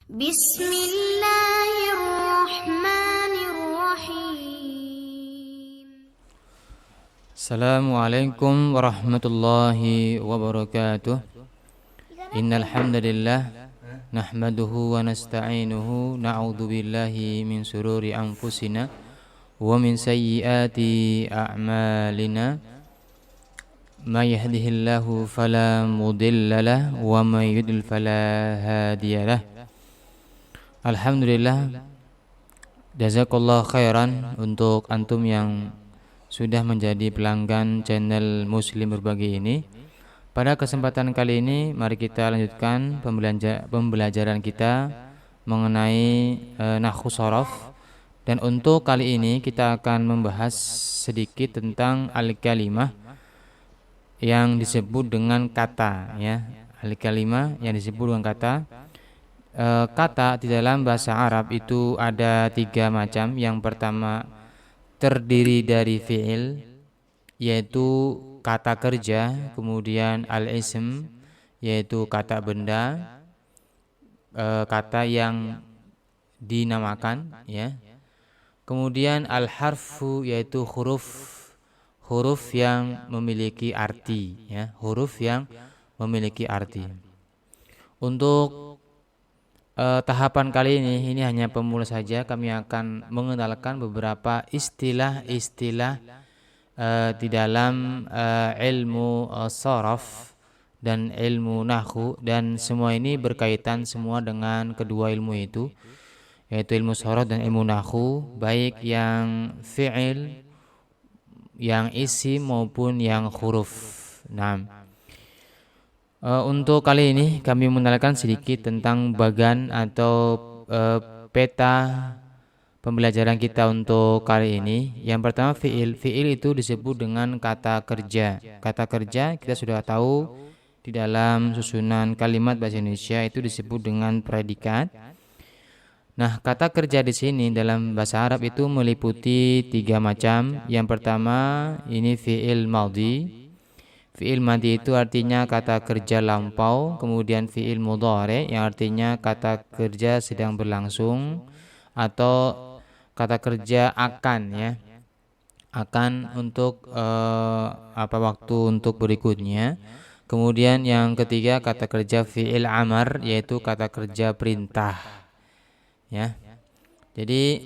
Bismillahirrahmanirrahim. Assalamualaikum warahmatullahi wabarakatuh. Innal hamdalillah nahmaduhu wa nasta'inuhu na'udzu billahi min shururi anfusina wa min sayyiati a'malina. May yahdihillahu fala mudhillalah wa may yudlil fala hadiyalah. Alhamdulillah, jazakallah khairan untuk antum yang sudah menjadi pelanggan channel Muslim Berbagi ini. Pada kesempatan kali ini mari kita lanjutkan pembelajaran kita mengenai nahwu shorof. Dan untuk kali ini kita akan membahas sedikit tentang al-kalimah yang disebut dengan kata, ya. Al-kalimah yang disebut dengan kata. Kata di dalam bahasa Arab itu ada 3 macam. Yang pertama terdiri dari fi'il, yaitu kata kerja. Kemudian al-ism, yaitu kata benda, kata yang dinamakan, ya. Kemudian al-harfu, yaitu huruf yang memiliki arti, ya, huruf yang memiliki arti. Untuk tahapan kali ini hanya pemula saja. Kami akan mengenalkan beberapa istilah-istilah di dalam ilmu shorof dan ilmu nahwu, dan semua ini berkaitan semua dengan kedua ilmu itu, yaitu ilmu shorof dan ilmu nahwu, baik yang fi'il, yang isim maupun yang huruf. Untuk kali ini kami mengenalkan sedikit tentang bagan atau peta pembelajaran kita untuk kali ini. Yang pertama fi'il. Fi'il itu disebut dengan kata kerja. Kata kerja kita sudah tahu di dalam susunan kalimat bahasa Indonesia itu disebut dengan predikat. Nah, kata kerja di sini dalam bahasa Arab itu meliputi 3 macam. Yang pertama ini fi'il madhi. Fi'il madhi itu artinya kata kerja lampau. Kemudian fi'il mudhari yang artinya kata kerja sedang berlangsung atau kata kerja akan, ya, akan untuk waktu untuk berikutnya. Kemudian yang ketiga kata kerja fi'il amar, yaitu kata kerja perintah, ya. Jadi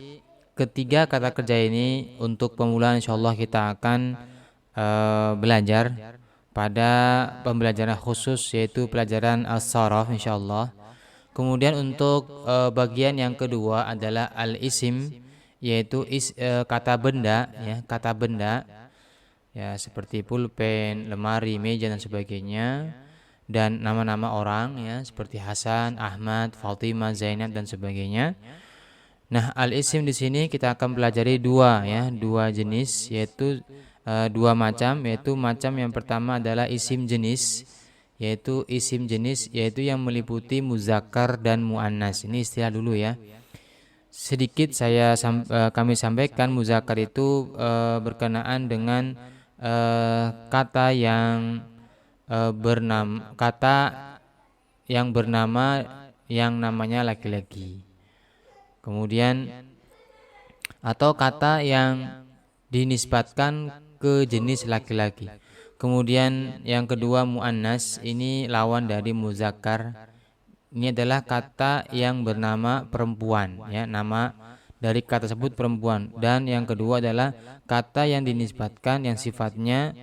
ketiga kata kerja ini untuk pemula insyaallah kita akan belajar pada pembelajaran khusus, yaitu pelajaran as-shorof insyaallah. Kemudian untuk bagian yang kedua adalah al-isim, yaitu kata benda, ya, kata benda, ya, seperti pulpen, lemari, meja dan sebagainya, dan nama-nama orang, ya, seperti Hasan, Ahmad, Fatimah, Zainab dan sebagainya. Nah, al-isim di sini kita akan pelajari dua jenis, yaitu 2 macam, yaitu macam yang pertama adalah isim jenis, yaitu yang meliputi muzakkar dan muannas. Ini istilah dulu, ya. Sedikit kami sampaikan muzakkar itu berkenaan dengan kata yang bernama yang namanya laki-laki. Kemudian atau kata yang dinisbatkan ke jenis laki-laki. Kemudian yang kedua muannas, ini lawan dari muzakkar. Ini adalah kata yang bernama perempuan, ya, nama dari kata tersebut perempuan. Dan yang kedua adalah kata yang dinisbatkan yang sifatnya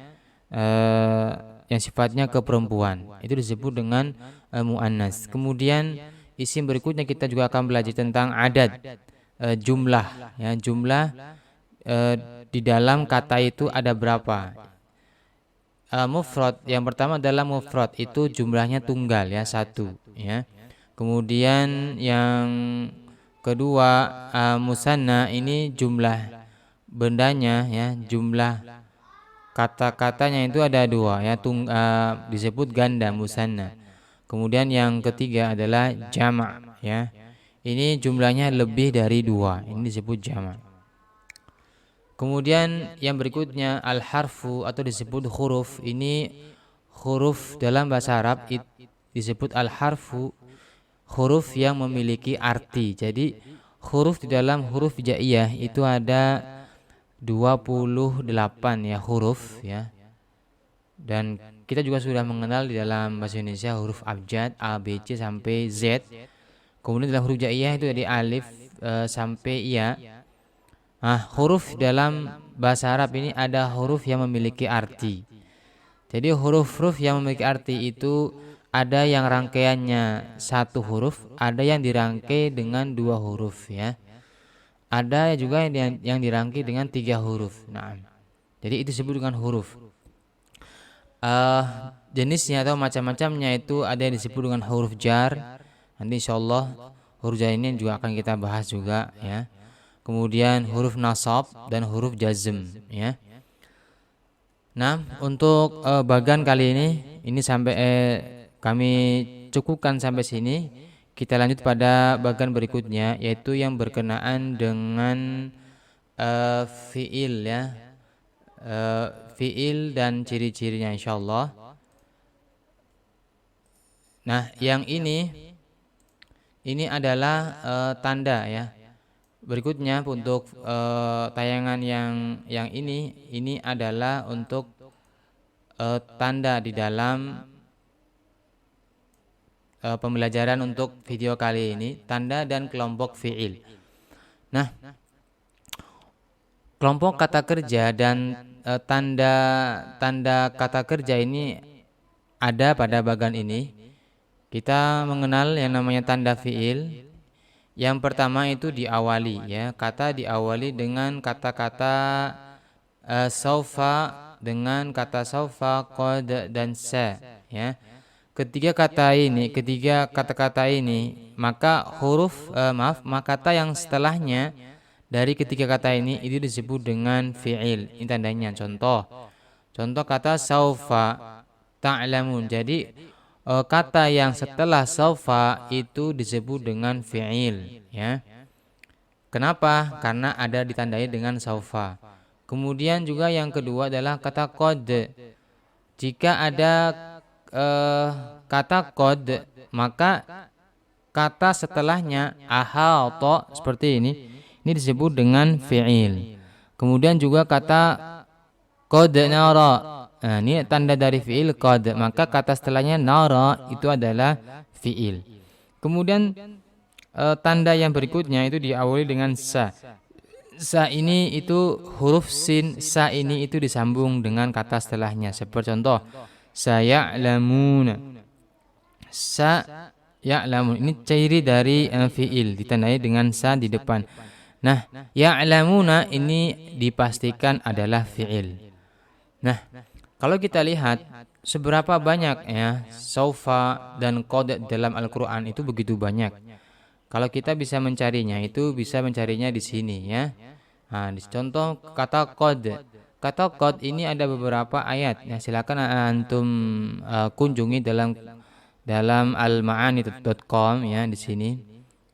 ke perempuan. Itu disebut dengan muannas. Kemudian isim berikutnya kita juga akan belajar tentang adad, jumlah, ya, jumlah di dalam kata itu ada berapa. Mufrad yang pertama adalah mufrad, itu jumlahnya tunggal, ya, 1, ya. Kemudian yang kedua musanna, ini jumlah bendanya, ya, jumlah kata-katanya itu ada 2, ya, disebut ganda musanna. Kemudian yang ketiga adalah jama', ya. Ini jumlahnya lebih dari 2, ini disebut jama'. Kemudian yang berikutnya al-harfu atau disebut huruf. Ini huruf dalam bahasa Arab disebut al-harfu. huruf yang memiliki arti. Jadi huruf di dalam huruf hijaiyah itu ada 28 ya huruf ya. Dan kita juga sudah mengenal di dalam bahasa Indonesia huruf abjad A, B, C sampai Z. Kemudian dalam huruf hijaiyah itu dari alif sampai ya. Nah, huruf dalam bahasa Arab ini ada huruf yang memiliki arti. Jadi huruf-huruf yang memiliki arti itu ada yang rangkaiannya satu huruf, ada yang dirangkai dengan 2 huruf ya. Ada juga yang dirangkai dengan 3 huruf. Nah, jadi itu disebut dengan huruf. Jenisnya atau macam-macamnya itu ada yang disebut dengan huruf jar. Nanti insyaallah huruf jar ini juga akan kita bahas juga ya. Kemudian huruf nasab dan huruf jazm ya. Nah, untuk bagan kali ini sampai kami cukupkan sampai sini. Kita lanjut pada bagan berikutnya yaitu yang berkenaan dengan fiil ya. Fiil dan ciri-cirinya insyaallah. Nah, yang ini adalah tanda ya. Berikutnya untuk tayangan yang ini adalah untuk tanda di dalam pembelajaran untuk video kali ini, tanda dan kelompok fiil. Nah, kelompok kata kerja dan tanda kata kerja ini ada pada bagan ini. Kita mengenal yang namanya tanda fiil. Yang pertama itu diawali ya, kata diawali dengan kata-kata saufa, dengan kata saufa, qad dan sa ya. Ketiga kata-kata ini maka kata yang setelahnya dari ketiga kata ini itu disebut dengan fiil. Ini tandanya contoh kata saufa ta'lamun. Jadi kata yang setelah saufa itu disebut dengan fiil ya. Kenapa? Karena ada ditandai dengan saufa. Kemudian juga yang kedua adalah kata qad. Jika ada kata qad maka kata setelahnya ahata seperti ini disebut dengan fiil. Kemudian juga kata qad nara. Nah, ini tanda dari fiil qad, maka kata setelahnya nara itu adalah fiil. Kemudian tanda yang berikutnya itu diawali dengan sa. Sa ini itu huruf sin, sa ini itu disambung dengan kata setelahnya. Seperti contoh, saya'lamuna. Sa ya'lamun. Ini ciri dari fiil ditandai dengan sa di depan. Nah, ya'lamuna ini dipastikan adalah fiil. Nah, kalau kita lihat seberapa banyak ya saufa dan qad dalam Al-Qur'an itu begitu banyak. Kalau kita bisa mencarinya itu bisa mencarinya di sini ya. Nah, di contoh kata qad. Kata qad ini ada beberapa ayat. Nah, silakan antum kunjungi dalam almaani.com ya di sini.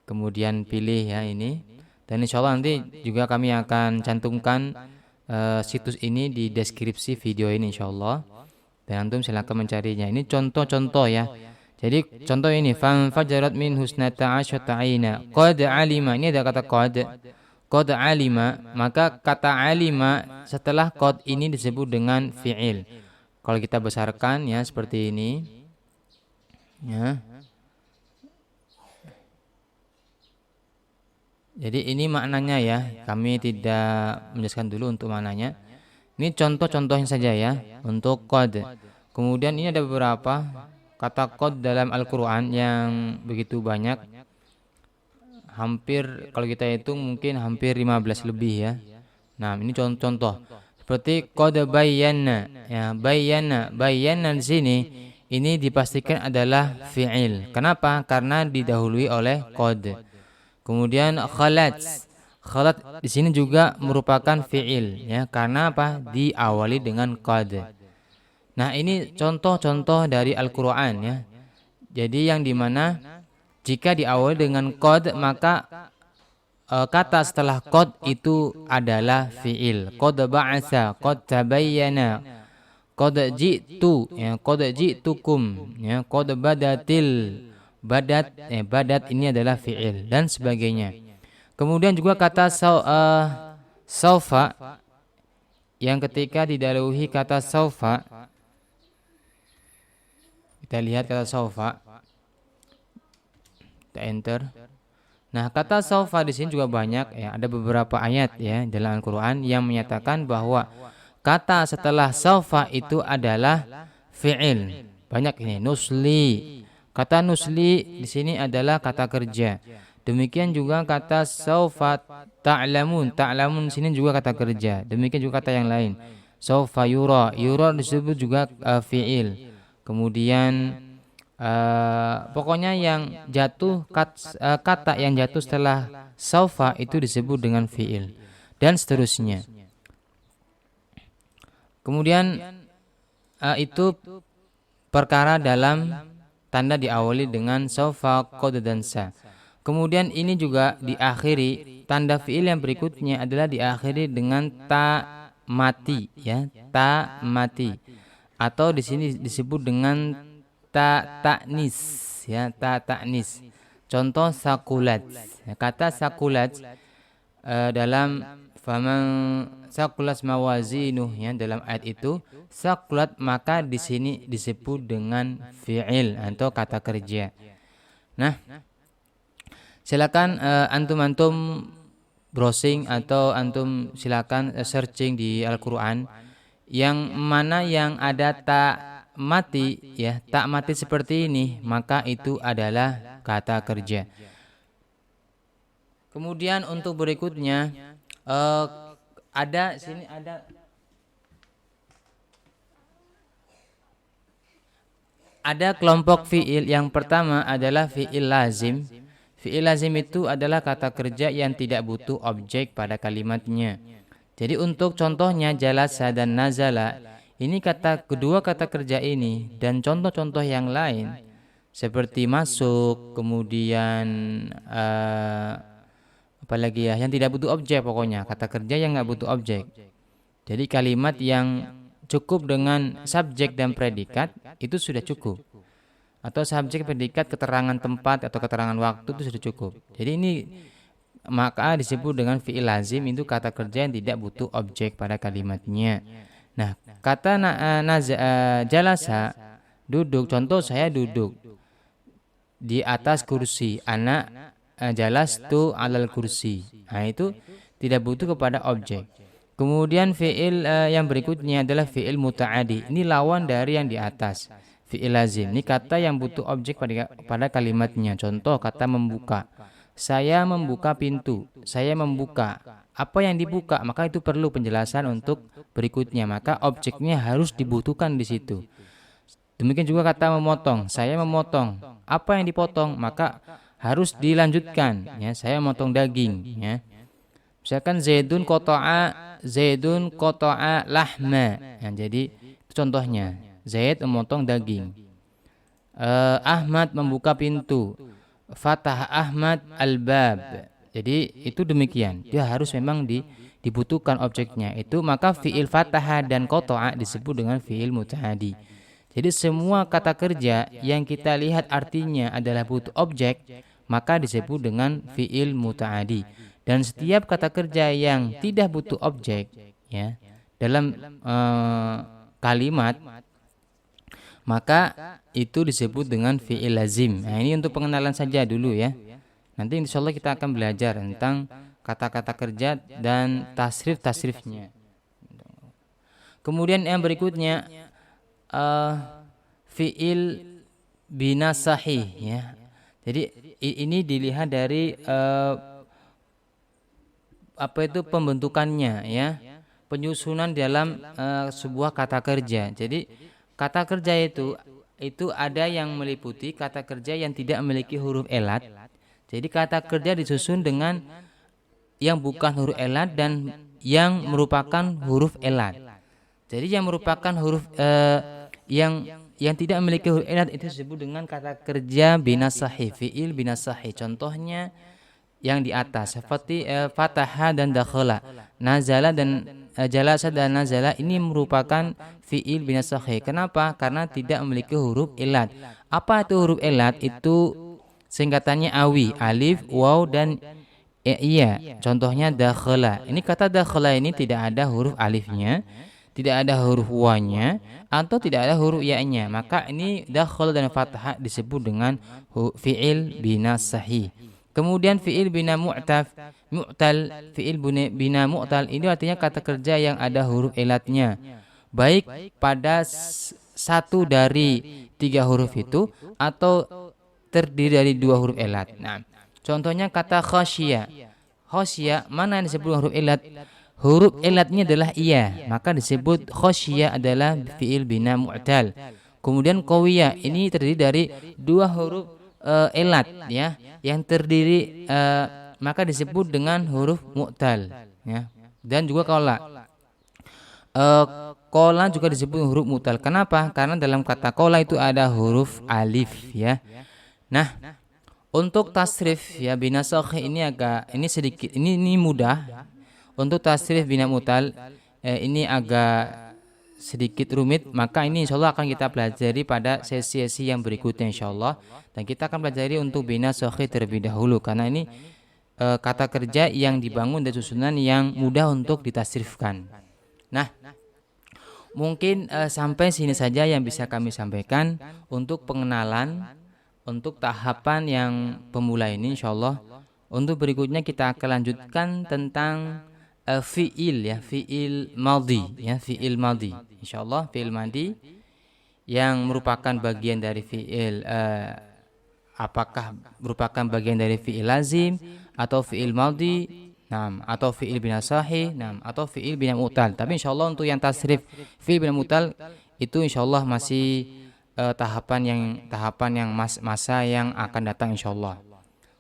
Kemudian pilih ya ini. Dan insyaallah nanti juga kami akan cantumkan situs ini di deskripsi video ini insyaallah. Dan antum silakan mencarinya. Ini contoh-contoh ya. Jadi contoh ini fajarat min husnata asyata aina qad alima. Ini ada kata qad alima, maka kata alima setelah qad ini disebut dengan fi'il. Kalau kita besarkan ya seperti ini ya. Jadi ini maknanya ya. Kami tidak menjelaskan dulu untuk maknanya. Ini contoh-contohnya saja ya untuk qad. Kemudian ini ada beberapa kata qad dalam Al-Qur'an yang begitu banyak. Hampir kalau kita hitung mungkin hampir 15 lebih ya. Nah, ini contoh-contoh. Seperti qad bayyana ya, bayyana di sini ini dipastikan adalah fi'il. Kenapa? Karena didahului oleh qad. Kemudian khalat di sini juga merupakan fi'il ya, karena apa? Diawali dengan qad. Nah, ini contoh-contoh dari Al-Qur'an ya. Jadi yang dimana jika diawali dengan qad maka kata setelah qad itu adalah fi'il. Qad ba'asa, qad tabayyana, qad ji'tu ya, qad ji'tukum ya, qad badatil badat ini adalah fi'il dan sebagainya. Kemudian juga kata saufa yang ketika didahului kata saufa, kita lihat kata saufa, kita enter. Nah, kata saufa di sini juga banyak ya, ada beberapa ayat ya dalam Al-Qur'an yang menyatakan bahwa kata setelah saufa itu adalah fi'il. Banyak ini, nusli. Kata nusli di sini adalah kata kerja. Demikian juga kata saufa ta'lamun. Ta'lamun di sini juga kata kerja. Demikian juga kata yang lain. Saufa yura. Yura disebut juga fi'il. Kemudian pokoknya yang jatuh kata yang jatuh setelah saufa itu disebut dengan fi'il dan seterusnya. Kemudian itu perkara dalam tanda diawali dengan saufa, qad dan sa. Kemudian ini juga diakhiri, tanda fi'il yang berikutnya adalah diakhiri dengan ta mati ya, ta mati. Atau di sini disebut dengan ta ta'nis ya, ta ta'nis. Contoh sakulat. Kata sakulat dalam faman sakulat mawazinuh ya, dalam ayat itu sakulat maka di sini disebut dengan fi'il atau kata kerja. Nah, silakan antum browsing atau antum silakan searching di Al-Qur'an yang mana yang ada tak mati ya, tak mati seperti ini, maka itu adalah kata kerja. Kemudian untuk berikutnya ada sini ada kelompok fi'il. Yang pertama adalah fi'il lazim. Fi'il lazim itu adalah kata kerja yang tidak butuh objek pada kalimatnya. Jadi untuk contohnya jalasa dan nazala, ini kedua kata kerja ini dan contoh-contoh yang lain seperti masuk, kemudian apalagi ya yang tidak butuh objek, pokoknya kata kerja yang nggak butuh objek. Jadi kalimat yang cukup dengan subjek dan predikat itu sudah cukup. Atau subjek, predikat, keterangan tempat atau keterangan waktu itu sudah cukup. Jadi ini maka disebut dengan fi'il lazim, itu kata kerja yang tidak butuh objek pada kalimatnya. Nah, kata jalasa, duduk. Contoh saya duduk di atas kursi. Ana jalastu alal kursi. Nah, itu tidak butuh kepada objek. Kemudian fi'il yang berikutnya adalah fi'il muta'adi. Ini lawan dari yang di atas. Fi'il lazim. Ini kata yang butuh objek pada kalimatnya. Contoh kata membuka. Saya membuka pintu. Saya membuka. Apa yang dibuka, maka itu perlu penjelasan untuk berikutnya. Maka objeknya harus dibutuhkan di situ. Demikian juga kata memotong. Saya memotong. Apa yang dipotong, maka harus dilanjutkan. Ya, saya memotong daging. Ya. Misalkan Zaidun koto'a lahma. Ya, jadi itu contohnya. Zaid memotong daging. Ahmad membuka pintu. Fatah Ahmad al-bab. Jadi itu demikian. Dia harus memang dibutuhkan objeknya. Itu maka fi'il fataha dan qata'a disebut dengan fi'il muta'adi. Jadi semua kata kerja yang kita lihat artinya adalah butuh objek, maka disebut dengan fi'il muta'adi. Dan setiap kata kerja yang tidak butuh objek ya dalam kalimat, maka itu disebut dengan fi'il lazim. Nah, ini untuk pengenalan saja dulu ya. Nanti insyaallah kita akan belajar tentang kata-kata kerja dan tasrif-tasrifnya. Kemudian yang berikutnya fi'il bina sahih ya. Jadi ini dilihat dari apa itu pembentukannya ya. Penyusunan dalam sebuah kata kerja. Jadi kata kerja itu ada yang meliputi kata kerja yang tidak memiliki huruf elat. Jadi kata kerja disusun dengan yang bukan huruf elat dan yang merupakan huruf elat. Jadi yang merupakan huruf yang tidak memiliki huruf elat itu disebut dengan kata kerja bina sahih, fi'il bina sahih. Contohnya yang di atas seperti fataha dan dakhala, nazala dan jalasa dan nazala, ini merupakan fi'il bina sahih. Kenapa? Karena tidak memiliki huruf elat. Apa itu huruf elat? Itu singkatannya awi, alif, waw dan iya. Contohnya dakhala. Ini kata dakhala ini tidak ada huruf alifnya, tidak ada huruf wanya, atau tidak ada huruf ya-nya. Maka ini dakhala dan fathah disebut dengan fi'il bina sahih. Kemudian fi'il bina mu'tal, fi'il bina mu'tal ini artinya kata kerja yang ada huruf elatnya, baik pada satu dari 3 huruf itu atau terdiri dari 2 huruf elat. Nah, contohnya kata khasyiya. Khasyiya mana yang disebut huruf elat? Huruf elatnya adalah iya, maka disebut khasyiya adalah fi'il bina mu'tal. Kemudian qawiyya ini terdiri dari 2 huruf elat ya, yang terdiri maka disebut dengan huruf mu'tal ya. Dan juga kola juga disebut huruf mu'tal. Kenapa? Karena dalam kata kola itu ada huruf alif ya. Nah, untuk tasrif ya bina sahih ini sedikit ini mudah. Untuk tasrif bina mu'tal ini agak sedikit rumit, maka ini insyaallah akan kita pelajari pada sesi-sesi yang berikutnya insyaallah. Dan kita akan pelajari untuk bina sahih terlebih dahulu karena ini kata kerja yang dibangun dari susunan yang mudah untuk ditasrifkan. Nah, mungkin sampai sini saja yang bisa kami sampaikan untuk pengenalan untuk tahapan yang pemula ini insyaallah. Untuk berikutnya kita akan lanjutkan tentang fi'il ya, fi'il madhi ya, fi'il madhi. Insyaallah fi'il madhi yang merupakan bagian dari fi'il apakah merupakan bagian dari fi'il lazim atau fi'il madhi, atau fi'il bina sahih, atau fi'il bina mu'tal. Tapi insyaallah untuk yang tasrif fi'il bina mu'tal itu insyaallah masih tahapan yang masa yang akan datang insyaallah.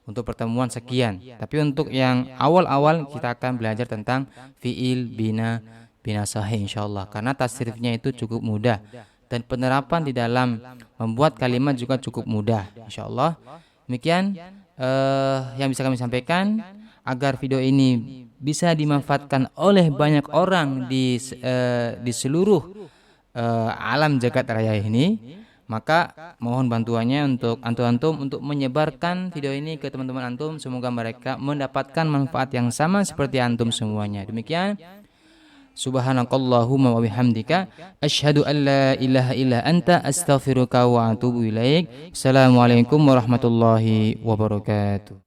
Untuk pertemuan sekian. Tapi untuk yang awal-awal kita akan belajar tentang fi'il bina sahih insyaallah. Karena tasrifnya itu cukup mudah dan penerapan di dalam membuat kalimat juga cukup mudah insyaallah. Demikian yang bisa kami sampaikan. Agar video ini bisa dimanfaatkan oleh banyak orang di seluruh alam jagat raya ini, maka mohon bantuannya untuk antum untuk menyebarkan video ini ke teman-teman antum. Semoga mereka mendapatkan manfaat yang sama seperti antum semuanya. Demikian. Subhanakallahumma wa bihamdika asyhadu an la ilaha illa anta astaghfiruka wa atubu ilaik. Assalamualaikum warahmatullahi wabarakatuh.